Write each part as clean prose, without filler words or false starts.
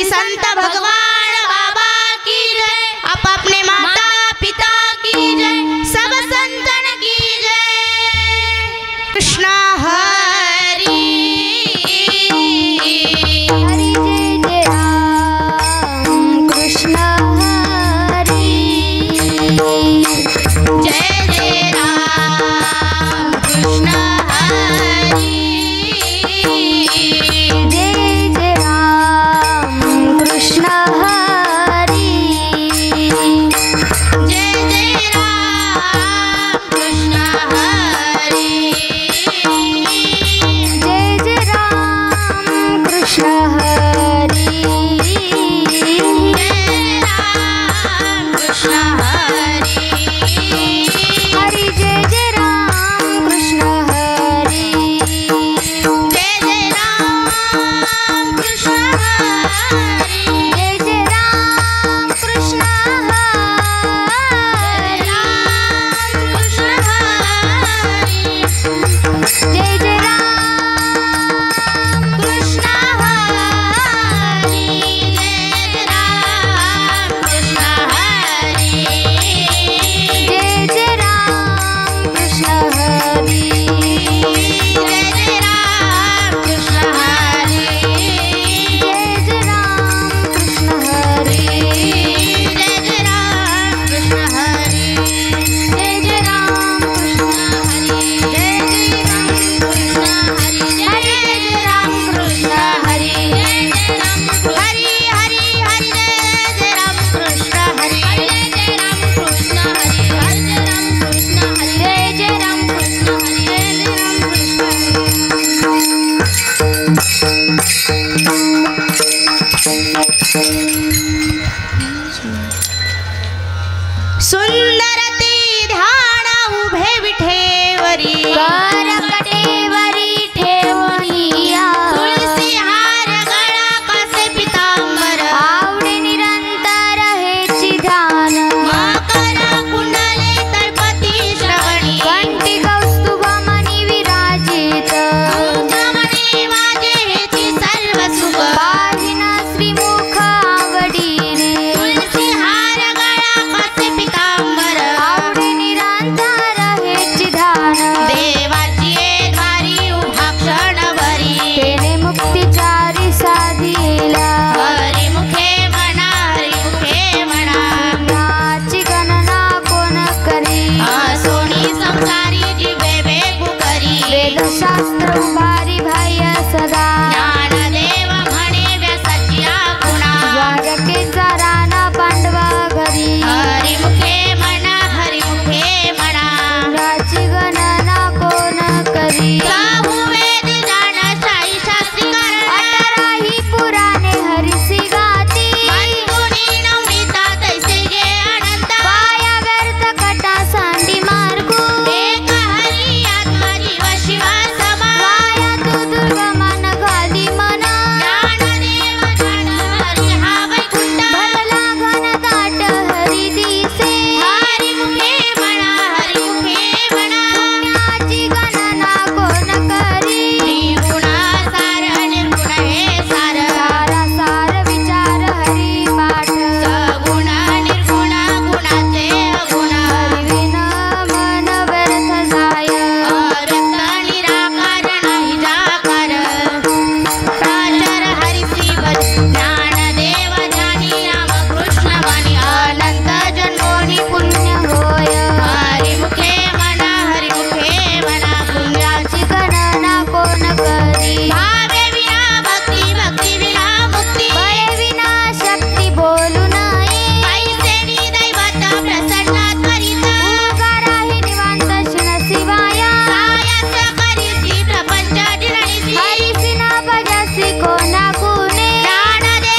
संत भगवान बाबा की जय, आप अपने माता पिता की जय, सब संतन की जय। कृष्ण हरि हरि जय जय राम कृष्ण हरि जय जय राम कृष्ण हरि जय जय राम कृष्ण हरि जय जय राम कृष्ण हरि जय जय राम कृष्ण हरि जय राम कृष्ण हरि हरि जय जय राम कृष्ण हरि जय जय राम कृष्ण हरि जय जय राम कृष्ण हरि राम कृष्ण हरि जय जय राम कृष्ण हरि जय राम कृष्ण हरि जय जय राम कृष्ण हरि जय जय राम कृष्ण हरि जय जय राम कृष्ण हरि जय जय राम कृष्ण हरि जय जय राम कृष्ण हरि जय जय राम कृष्ण हरि जय जय राम कृष्ण हरि जय जय राम हरि हरि हरि जय जय राम कृष्ण हरि जय जय राम कृष्ण हरि जय जय राम कृष्ण हरि जय जय राम कृष्ण हरि जय जय राम सुंदर ते ध्यान उभे विठेवरी कर कटेवरी ठेवणिया तुलसी हार गळा कसे पितांबर आवडे निरंतर हेची ध्यान मकर कुंडले तळपती श्रवणी कंठी कौस्तुभ मणी विराजित तुझ्यामणे वाजे हेची सर्व सुख पाहिना श्रीमुख आवडीने तुलसी हार गळा कसे पितांबर आवडे निरंतर हेची ध्यान देवाची द्वारी उभा क्षणभरी तेने मुक्तिचारी साधिला हरिमुखे म्हणा हरिमुखे म्हणा नाची गणना कोण करी सोनी संसारी जीवे बेगू करी वेदशास्त्र उभारी बाह्य सदा ज्ञानदेव म्हणे व्यासाची आपुणा द्वारकेचा राणा पांडवा घरी हरिमुखे म्हणा हरिमुखे म्हणा नाची गणना कोण करी साहू वेद जाण शाही शास्त्री कारण अठराही पुराणे हरिसी गाती मंजुनी नवनीता तैसे गे अनंत पाया व्यर्थ कटा सांडी मार्गू एक हरी आत्मा जीव शिवा समा वाया तू दुर्गमान घाली मना ज्ञानदेव जाण हरी हा वैकुंठ भरला घन दाट हरी दिसे हरिमुखे म्हणा हरिमुखे म्हणा पुण्याची गणना कोण करी त्रिगुणा सार निर्गुण हे सार सारा सार विचार हरी पाठ सगुण निर्गुण गुणाचे अगुण हरिविन मन व्यर्थ जाय अव्यक्त निराकार नाही जाकार प्राचर हरिसी बल ज्ञानदेव ध्यानी रामकृष्ण वाणी अनंत जन्मोनी पुण्य होय हरिमुखे म्हणा हरिमुखे म्हणा पुण्याची गणना कोण करी भावे विना भक्ती भक्ती विना मुक्ती बळे विना शक्ती बोलू नये पैसेनी दैवत प्रसन्न त्वरित उगाराही निवांत शिन शिवाया सायस करीसी प्रपंच डिरणीसी हरिसी ना भजसी कोणा गुणे ज्ञानदेव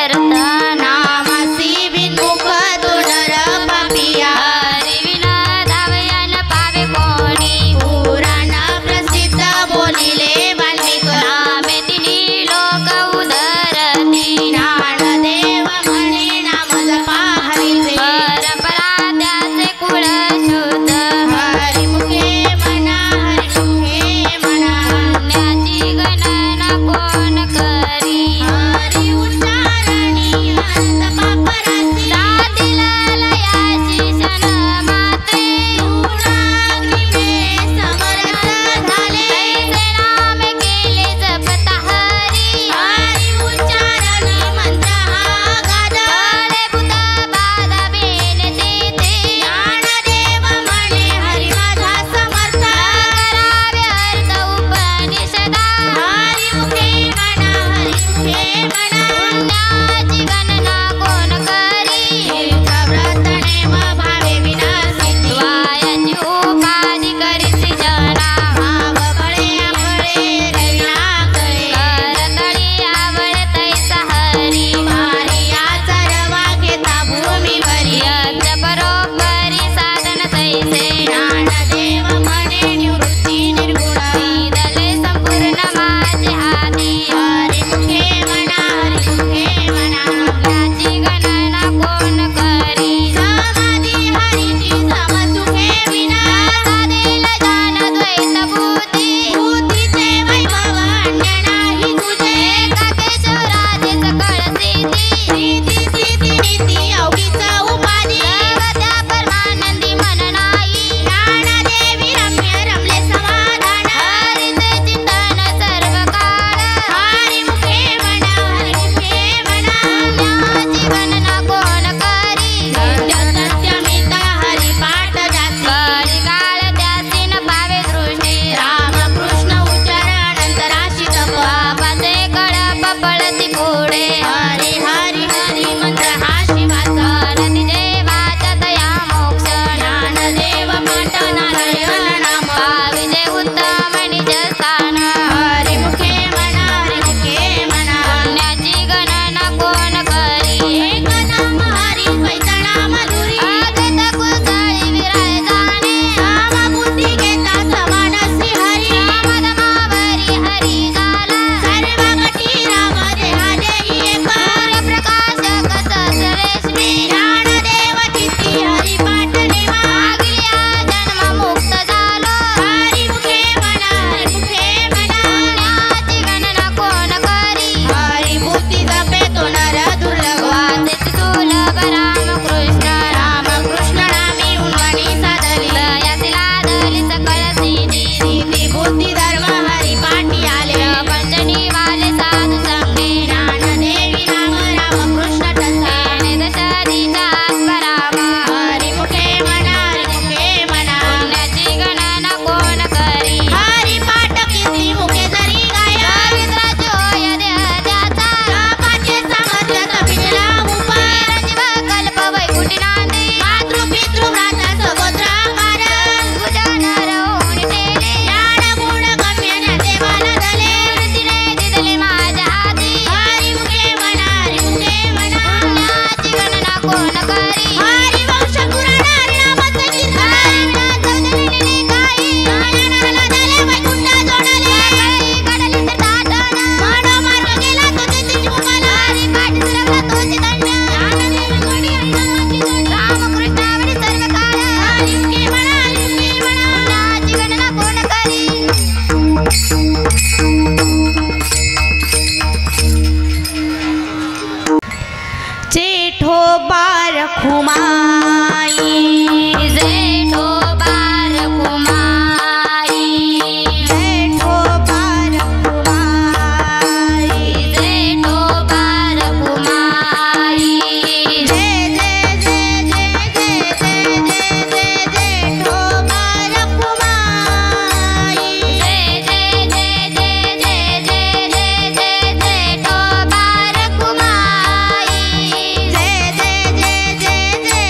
व्यर्थ नामासी बिनमुख दुर्धर पापिया हरी विना धावयान पावे कोणी पुराण प्रसिद्ध बोलिले वाल्मिक नामे तिनी लोक उदरती ज्ञानदेव म्हणे नाम जपा हरीचे परंपरा त्याचे कुळ शुद्ध हरिमुखे म्हणा हरिमुखे म्हणा पुण्याची गणना कोण करी हरी उच्चारणी अनंत पापरासी साधिल लयाशी क्षण मात्रे गुणाग्निमे समरस झाले तैसे नाम केले जपता हरी हरी उच्चारण मंत्र हा गादा कळे भूत बाधा बेनते ते ज्ञानदेव म्हणे हरी माझा समर्थ करावे अर्थ उपनिषदा हरिमुखे म्हणा हरिमुखे म्हणा पुण्याची गणना कोण करी तीर्थव्रतने भावे विनाशिती वायाची उपाधी करीसी जना भाव बळे आपळे रैना करे करतळी आवड तैसा हरी मारिया चरवा घेता भूमीवरी यज्ञ बरोबरी साधन तैसे ज्ञानदेव म्हणे निवृत्ती निर्गुण दले संपूर्ण माझे हाती हरिमुखे म्हणा हरिमुखे म्हणा पुण्याची गणना कोण करी समाधी हरीची समसुखे विना साधेल जान द्वैत बुद्धी बुद्धीचे वैभव अन्य नाही तुझे एकाकेश्वराचे सकळ सिद्धी नीती स्थिती नीती अवघीच उपाधी सर्वत्या परमानंदी मन नाही ज्ञानदेवी रम्य रमले समाधान हरीचे चिंतन सर्व काळ हरिमुखे म्हणा हरिमुखे म्हणा पुण्याची गणना कोण करी सत्यमित हरिपाठ जाती कलिकाळ त्याची न पावे दृष्टी रामकृष्ण उच्चारण अंतराशी तप बाबाचे कळप पळती पुढे हरी हरी हरी मंत्र हा शिवाचा नदीचे वाचत या मोक्ष ज्ञानदेव पाठ नारायण नाम पाविले उत्तम निज स्थान हरिमुखे म्हणा हरिमुखे म्हणा पुण्याची गणना कोण करी एक नाम हरी पैतणा मधुरी अगत कुसळी विरळ जाणे नाम बुद्धी घेता समान श्री हरी रामधमावरी हरी झाला सर्व गटी राम देहा देही एक प्रकाशक ससरेश्मी ज्ञानदेव चित्ती हरिपाठ नेमा मागल्या जन्म मुक्त झालो हरिमुखे म्हणा हरिमुखे म्हणा पुण्याची गणना कोण करी हरी बुद्धी जपे तो नर दुर्लभ वाचेत सुलभ रामकृष्ण नामी उन्मणी साधली लयासी लादली सकळ सिद्धी सिद्धी बुद्धी धर्म हरिपाठी आले पंचनी वाले साधू संगे ज्ञानदेवी नाम रामकृष्ण ठसा येणे दश दिशात पराम हरिमुखे म्हणा हरिमुखे म्हणा पुण्याची गणना कोण करी हरिपाठ कीर्ती मुखे जरी गाया पवित्र जोय देह त्याचा पाचे सामर्थ्य तपिला उपाय जीव कल्प वैकुंठी नांदी मातृ भ्राता सगोत्राकार भुजन रवून ठेले ज्ञान गुण गम्य देवाला दले तिने दिदले माझ्या हाती हरिमुखे म्हणा हरिमुखे म्हणा पुण्याची गणना कोण करी हरिवंश पुराण हरिनामाचे कीर्तन नारायणाला दले वैकुंठ जोडले कडली तर ताटण मानव मार्ग गेला तो तेथील मुकाला पाठ सुरवला तोची दंड ज्ञानदेव म्हणे हरिनामाची गण रामकृष्णावरी सर्व काळ हरिमुखे म्हणा हरिमुखे म्हणा पुण्याची गणना कोण करी जेठो बार खुमाई जेठो बार कुमारी जेठो बार खुमाई जेठो बार कुमारी जय जय जय जय जय जय जय जय जेठो बार खुमाई जय जय जय जय जय जय जय जय जेठो बार कुमारी जय जय जय जय जय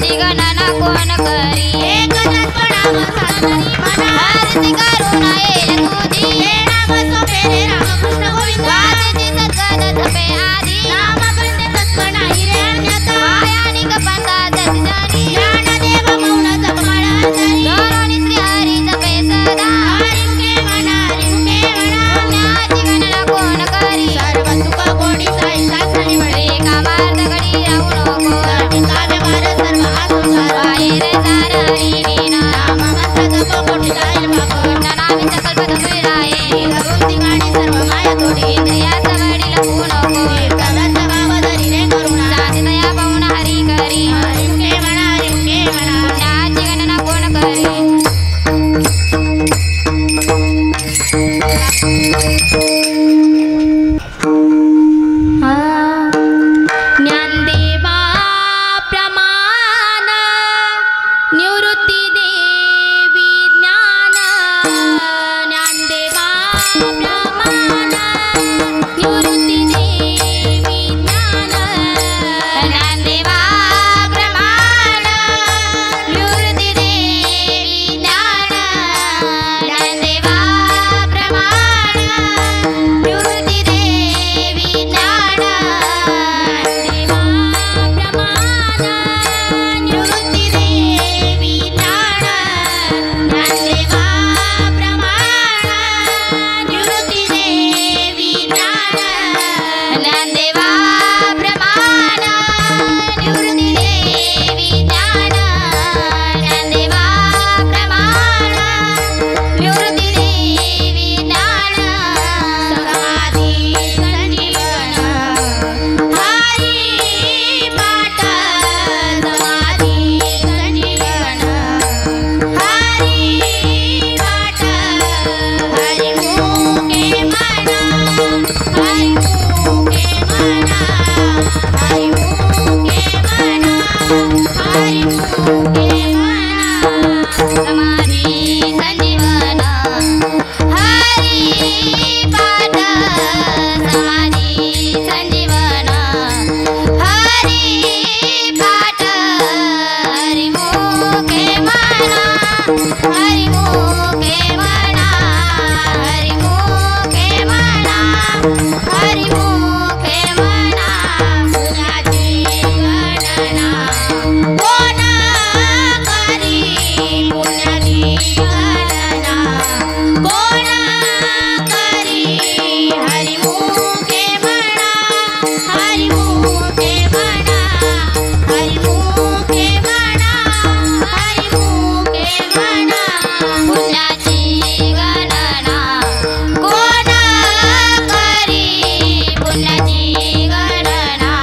त्याची गणना कोण करी एक तत्पणाम साधनी म्हणा आरती करून येईल तुझी हे नाम सोपे रे रामकृष्ण गोविंद वाचते सद्गत थपे आधी नाम बंदे तत्पणा हिरे अन्यथा वायानिक पंथा दर्शनी ज्ञानदेव मौन जपमाळा अंतरी दोरोनी श्री हरी जपे सदा हरिमुखे म्हणा हरिमुखे म्हणा पुण्याची गणना कोण करी सर्व सुख गोडी साईचा सरी वडे कामार्थ घडी राहू नको सर्विका व्यवहार सर्व हा संसार वाये रे सार हरिणीना नाम मात्र जप कोटी जाईल बाबा नामी सकल पदवी राये घरून ठिकाणी सर्व माया तोडी इंद्रियाचा वडील लपू नको कव्याचा भाव धरी रे करुणा साधनया पाहून हरी करी हरिमुखे म्हणा हरिमुखे म्हणा पुण्याची गणना कोण करी ज्ञानदेवा प्रमाण निवृत्ती देवी ज्ञान ज्ञानदेवा प्रमाण निवृत्ती देवी ज्ञान ज्ञानदेवा प्रमाण निवृत्ती देवी ज्ञान ज्ञानदेवा प्रमाण निवृत्ती देवी ज्ञान ज्ञानदेवा प्रमाण निवृत्ती देवी ज्ञान ज्ञानदेवा प्रमाण निवृत्ती देवी ज्ञान ज्ञानदेवा प्रमाण निवृत्ती देवी ज्ञान ज्ञानदेवा प्रमाण निवृत्ती देवी ज्ञान समाधी संजीवन हरी पाठ समाधी संजीवन हरी पाठ हरिमुखे म्हणा हरिमुखे म्हणा हरिमुखे म्हणा हरिमुखे म्हणा समाधी संजीवन हरी पाठ समाधी संजीवन हरी पाठ हरिमुखे म्हणा हरिमुखे म्हणा हरिमुखे म्हणा हरिमुखे म्हणा पुण्याची गणना कोण करी पुण्याची गणना कोण करी हरिमुखे म्हणा हरिमुखे म्हणा हरिमुखे म्हणा हरिमुखे म्हणा पुण्याची गणना कोण करी पुण्याची गणना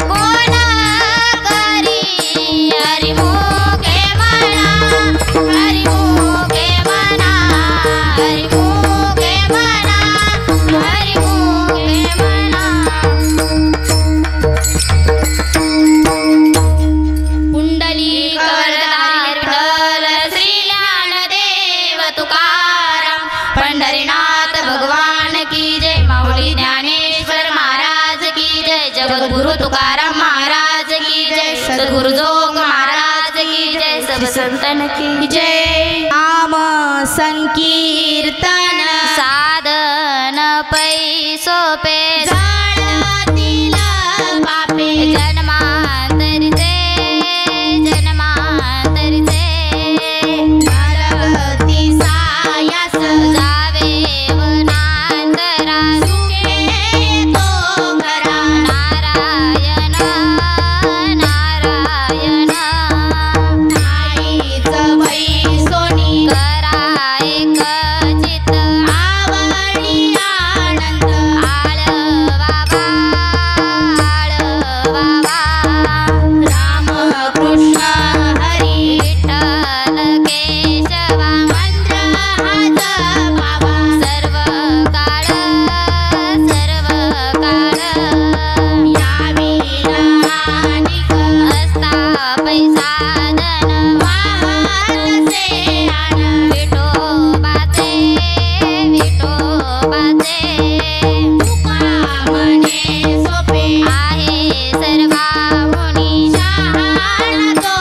कोण करी हरिमुखे म्हणा हरिमुखे म्हणा हरिमुखे म्हणा हरिमुखे म्हणा पुंडली करदार विठ्ठल श्री ज्ञानदेव तुकाराम पंढरीनाथ भगवान की जय माऊली ज्ञानेश्वर महाराज की जय जगद्गुरु तुकाराम महाराज की जय सद्गुरु जोग महाराज की जय सब संतन की जय नाम संकीर्तन साधन पै सोपे झाडातील पापे जन्मांतरचे जन्मांतरचे नरगती सायास जावे वनांतरा सुखे तो करा नारायण नारायण नाहीच वै सोनी करा एक चित आवडी आनंद आळ बाबा राम कृष्ण हरी विठ्ठल केशवा मंत्र हात बाबा सर्व काळ यावी नानिक असता पैसाधन वाहतसे आन विठोबाचे विठोबाचे तुका म्हणे सोपे आहे सर्वा मुनी शहाणा तो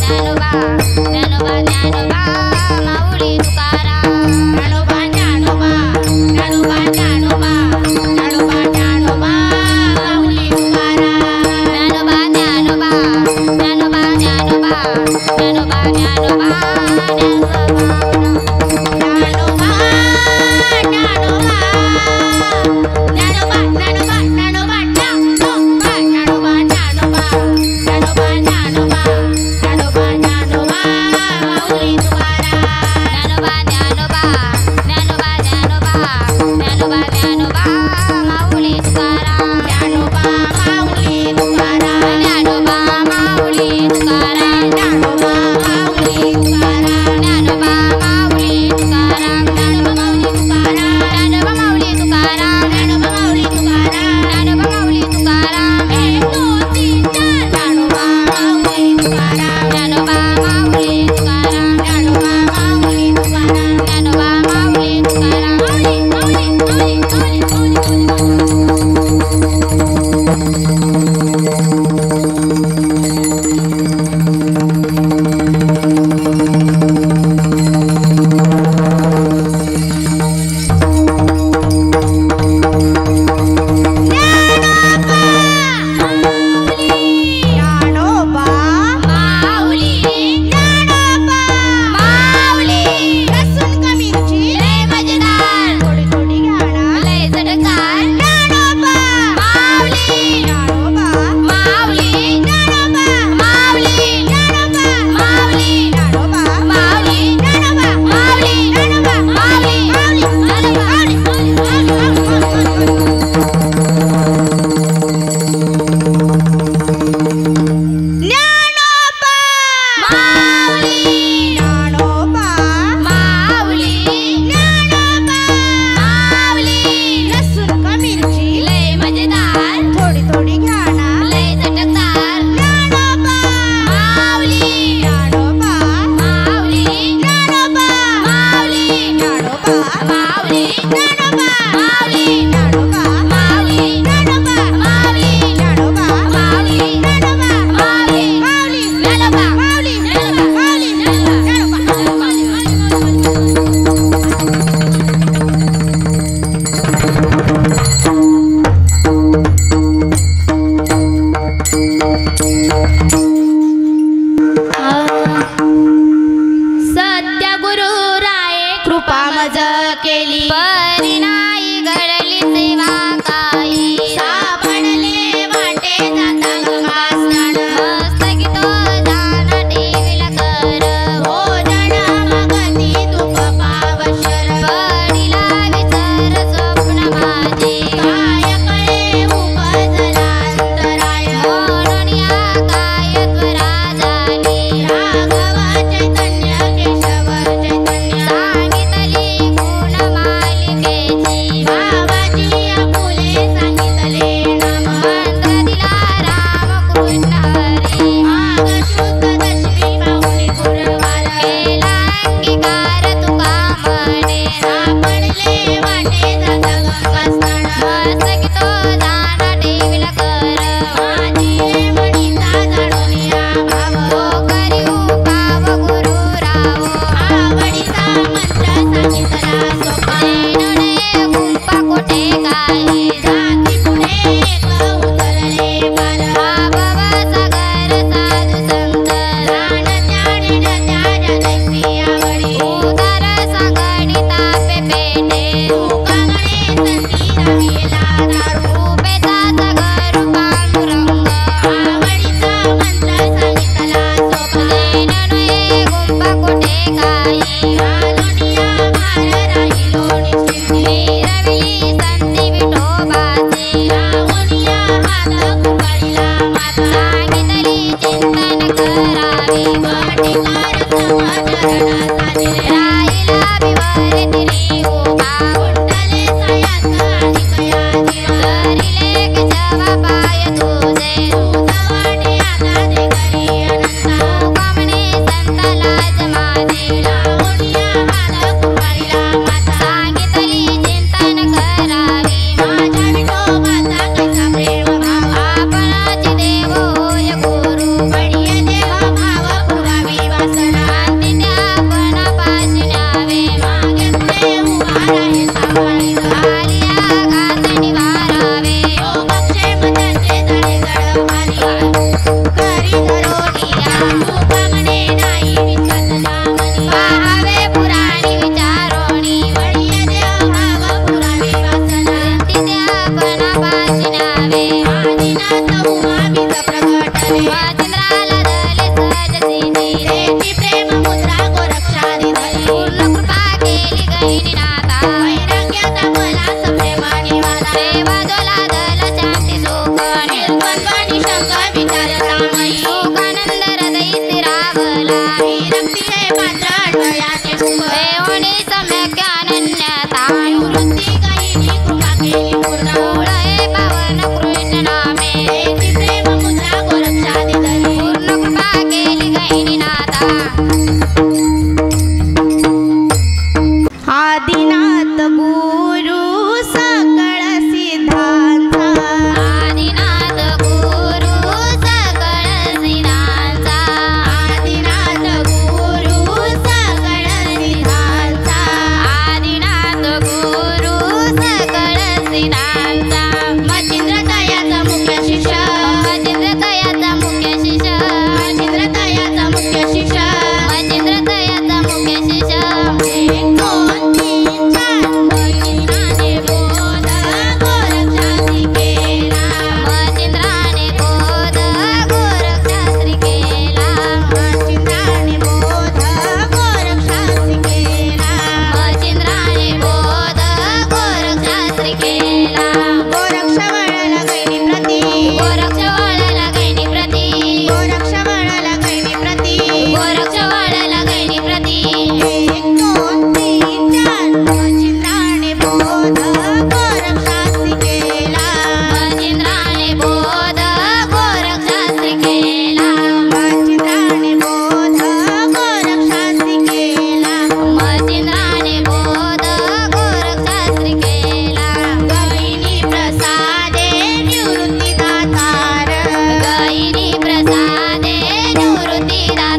ज्ञानोबा ज्ञानोबा ज्ञानोबा माऊली तुकाराम ज्ञानोबा ज्ञानोबा ज्ञानोबा ज्ञानोबा ज्ञानोबा ज्ञानोबा माऊली तुकाराम ज्ञानोबा ज्ञानोबा ज्ञानोबा ज्ञानोबा ज्ञानोबा ज्ञानोबा ज्ञानोबा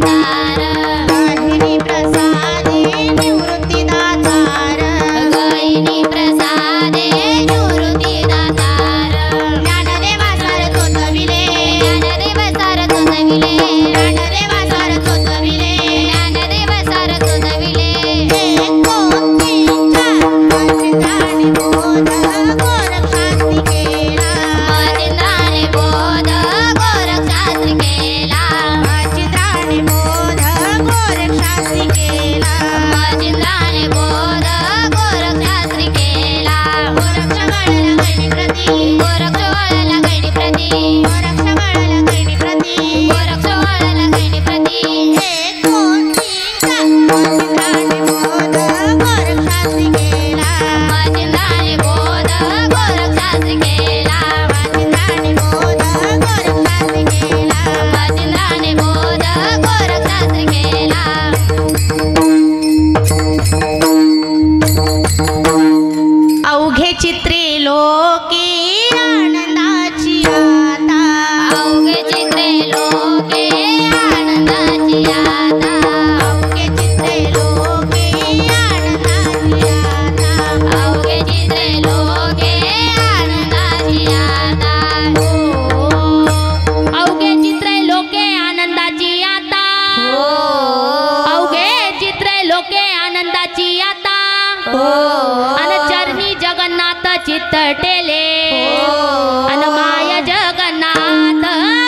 दातार गहिनी प्रसादे निवृत्ती दातार गहिनी प्रसादे निवृत्ती दातार ज्ञानदेवा सारस्वतविले ज्ञानदेव सारस्वतविले ज्ञानदेवा सारस्वतविले ज्ञानदेव सारस्वतविले चिंताणी बोध गोरक्षास्त्री केला मचिंद्राने बोध गोरक्षास्त्री केला चिंताणी बोध गोरक्षास्त्री केला मचिंद्राने बोध गोरक्षास्त्री केला गोरक्ष बाळाला गणिप्रती गोरक्ष वळला गणिप्रती गोरक्ष बाळाला गणिप्रती गोरक्ष वळला गणिप्रती एक दोन तीन चार चिंताणी बोध गोरक्षास्त्री केला मचिंद्राने बोध गोरक्षास्त्री केला चिंताणी बोध गोरक्षास्त्री केला मचिंद्राने बोध गोरक्षास्त्री केला अवघे चित्रे लोके आनंदाची आता अवघे चित्रे लोके आनंदाची आता अवघे चित्रे लोके आनंदाची आता अवघे चित्रे लोके आनंदाची आता अवघे चित्रे लोके आनंदाची आता अवघे चित्रे लोके आनंदाची आता अन चरणी जगन्नाथ चित्त टेले अन माय जगन्नाथ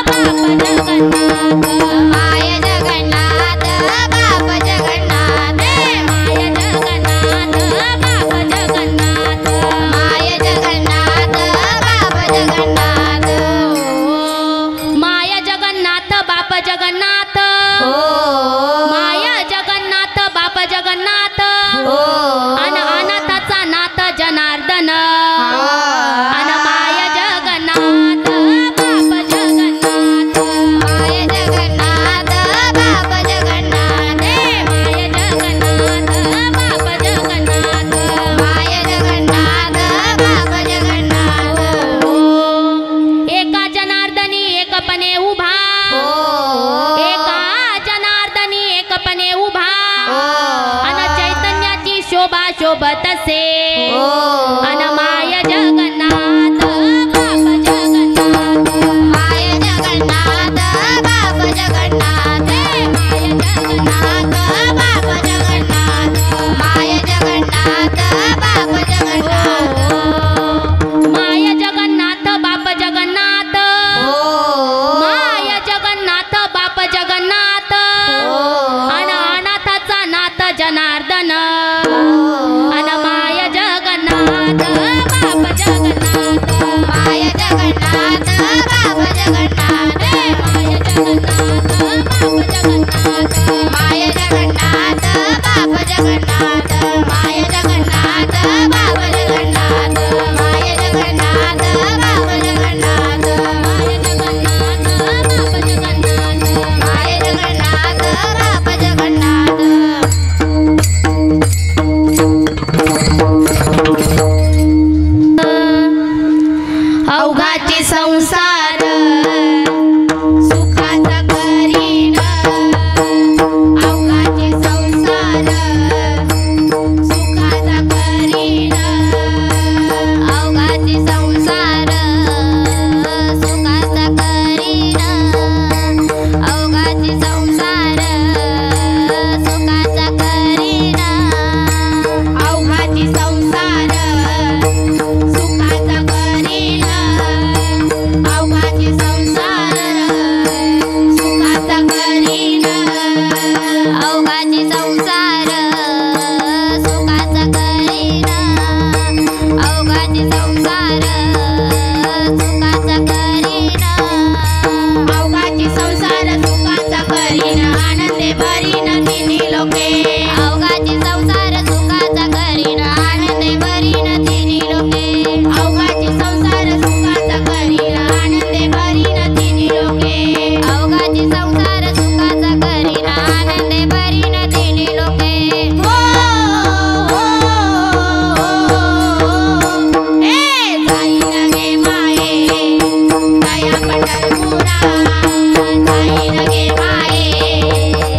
बाप जगन्नाथ माय जगन्नाथ बाप जगन्नाथ माय जगन्नाथ बाप जगन्नाथ माय जगन्नाथ बाप जगन्नाथ माय जगन्नाथ बाप जगन्नाथ माय जगन्नाथ बाप जगन्नाथ अन अनाथाचा नाथ जनार्दन अन माय जगन्नाथ बाप जगन्नाथ माय जगन्नाथ बाप जगन्नाथ माय जगन्नाथ बाप जगन्नाथ माय जगन्नाथ बाप जगन्नाथ एका जनार्दनी एकपणे उभा एका जनार्दनी एकपणे उभा अन चैतन्याची शोभा शोभत से अन माय जगन्नाथ बाप जगन्नाथ माय जगन्नाथ बाप जगन्नाथ माय जगन्नाथ बाप जगन्नाथ माय जगन्नाथ बाप जगन्नाथ माय जगन्नाथ बाप जगन्नाथ माय जगन्नाथ बाप जगन्नाथ अन अनाथाचा नाथ जनार्दन अन माय जगन्नाथ बाप जगन्नाथ माय जगन्नाथ बाप जगन्नाथ माय जगन्नाथ बाप जगन्नाथ माय जगन्नाथ बाप जगन्नाथ माय जगन्नाथ बाप जगन्नाथ माय जगन्नाथ बाप जगन्नाथ माय जगन्नाथ बाप जगन्नाथ माय जगन्नाथ बाप जगन्नाथ अवघाचे संसार सुखाचा करीन अवघाचे संसार सुखाचा करीन अवघाचे संसार सुखाचा करीन अवघाचे संसार सुखाचा करीन अवघाचे संसार सुखाचा करीन अवघाचे संसार सुखाचा करीन अवघाचे संसार सुखाचा करीन अवघाचे संसार सुखाचा करीन अवघाचे संसार सुखाचा करीन आनंदे भरीन तिन्ही लोके अवघाचे संसार सुखाचा करीन आनंदे भरीन तिन्ही लोके अवघाचे संसार सुखाचा करीन आनंदे भरीन तिन्ही लोके अवघाचे संसार सुखाचा करीन आनंदे भरीन तिन्ही लोके हो हो ए जाईन गे माये दया पंढरपुरा जाईन गे माये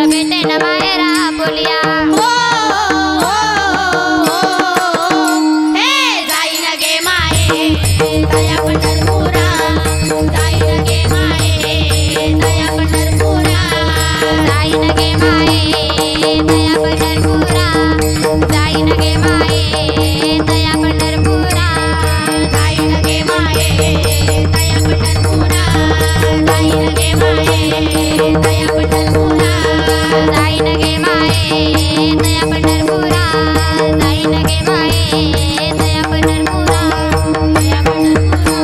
भेटे न माहेरा बोलिया हो हे जाईन गे माये दया पंढरपुरा जाईन गे माये दया पंढरपुरा जाईन गे माये दया पंढरपुरा जाईन गे माये दया पंढरपुरा जाईन गे माये दया पंढरपुरा जाईन गे माये दया पंढरपुरा जाईन गे माये दया पंढरपुरा जाईन गे माये दया पंढरपुरा दया पंढरपुरा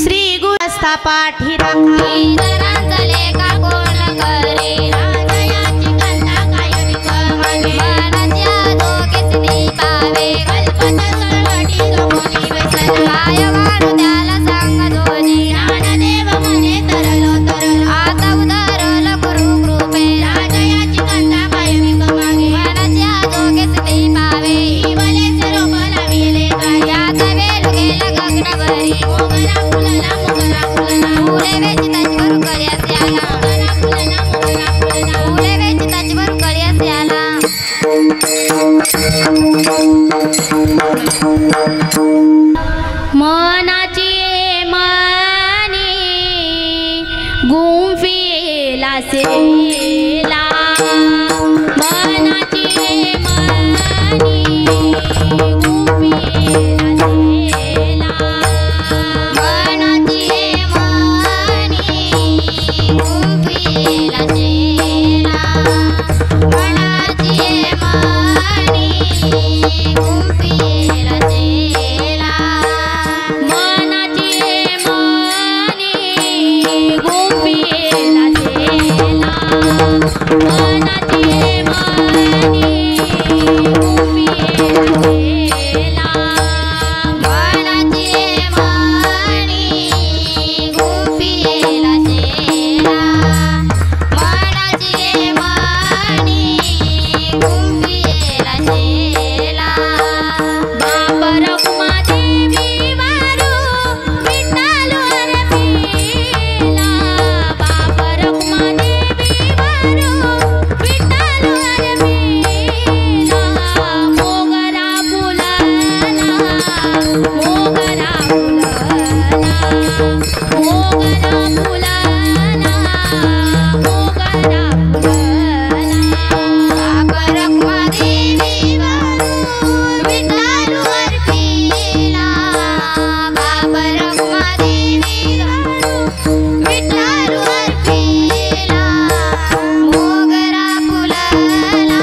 श्री गुरस्था पाठी राखा इतरांचा लेखा कोण करे राजयाची कथा कायमी कमाने मनाच्या धोकेच पावे कल्पत चळवटी गमोली वेसला काय वाढू त्याला सांग दोन्ही ज्ञानदेव मने तरलो तरलो आता उदारल गुरु कृपे राजयाची कथा कायमी कमाने मनाच्या धोकेच पावे भले सर्व लाविले काय याचा वेळ गेला गगनभरी मोगरा फुलला फुले वेचिताची भरू कळ्यास आला मोगरा फुलला फुले वेचिताची भरू कळ्यास आला मनाची मानी गुंफिला सेला मनाची मानी गुंफिला सेला मनाची मानी गुंफिला शेला मनाची मानी गुंफिला शेला मनाची मानी गुंफिला सेला मनाची मानी गुंफिला सेला मनाची मानी गुंफिला शेला मनाची मानी गुंफिला शेला बाबर उमादेवी वारू विठ्ठल हरपिला बाबर उमादेवी वारू विठ्ठल हरपिला मोगरा फुलला मोगरा फुलला मोगरा फुलला मोगरा फुलला बाबर देवी वारू विठ्ठल हरपिला बाबर देवी वारू विठ्ठल हरपिला मोगरा फुलला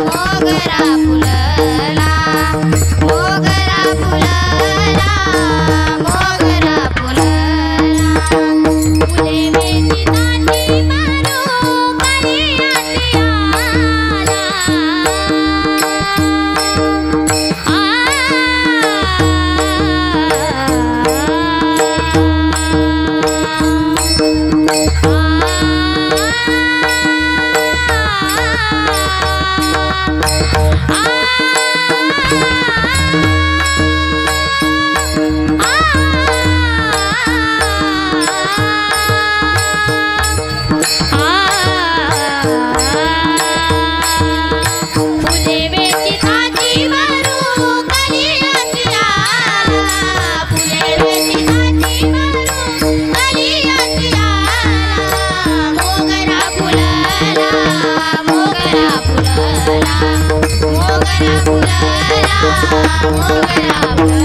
मोगरा फुलला मोगरा फुलला मोगरा फुलला फुले वेचिताची मारो कळ्यासी फुले वेचिताची मारो कळ्यासी फुले वेचिताची मारो कळ्यासी मोगरा फुलला मोगरा फुलला मोगरा फुलला मोगरा फुलला